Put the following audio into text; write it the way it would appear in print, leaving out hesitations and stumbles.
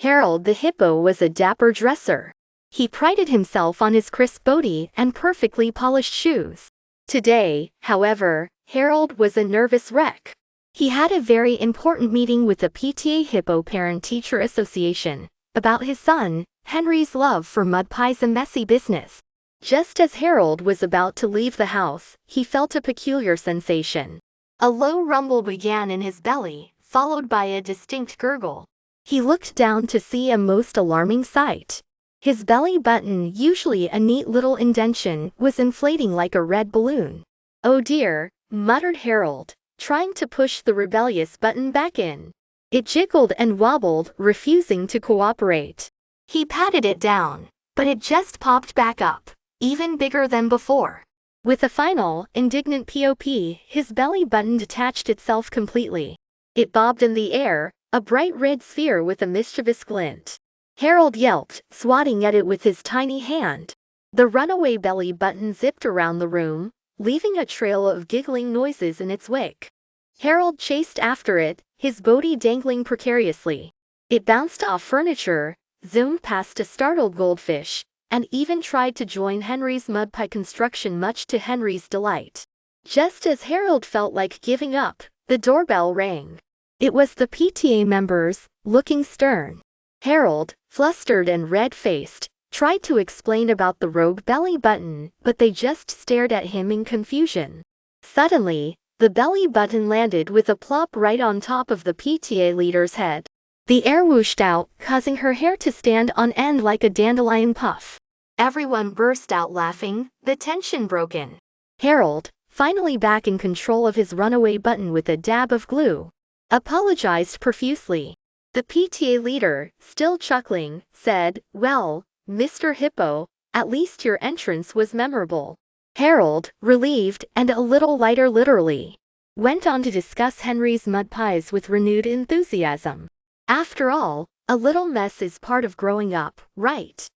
Harold the hippo was a dapper dresser. He prided himself on his crisp body and perfectly polished shoes. Today, however, Harold was a nervous wreck. He had a very important meeting with the PTA Hippo Parent-Teacher Association about his son, Henry's love for mud pies and messy business. Just as Harold was about to leave the house, he felt a peculiar sensation. A low rumble began in his belly, followed by a distinct gurgle. He looked down to see a most alarming sight. His belly button, usually a neat little indentation, was inflating like a red balloon. "Oh dear," muttered Harold, trying to push the rebellious button back in. It jiggled and wobbled, refusing to cooperate. He patted it down, but it just popped back up, even bigger than before. With a final, indignant pop, his belly button detached itself completely. It bobbed in the air, a bright red sphere with a mischievous glint. Harold yelped, swatting at it with his tiny hand. The runaway belly button zipped around the room, leaving a trail of giggling noises in its wake. Harold chased after it, his body dangling precariously. It bounced off furniture, zoomed past a startled goldfish, and even tried to join Henry's mud pie construction, much to Henry's delight. Just as Harold felt like giving up, the doorbell rang. It was the PTA members, looking stern. Harold, flustered and red-faced, tried to explain about the rogue belly button, but they just stared at him in confusion. Suddenly, the belly button landed with a plop right on top of the PTA leader's head. The air whooshed out, causing her hair to stand on end like a dandelion puff. Everyone burst out laughing, the tension broken. Harold, finally back in control of his runaway button with a dab of glue, apologized profusely. The PTA leader, still chuckling, said, "Well, Mr. Hippo, at least your entrance was memorable." Harold, relieved and a little lighter literally, went on to discuss Henry's mud pies with renewed enthusiasm. After all, a little mess is part of growing up, right?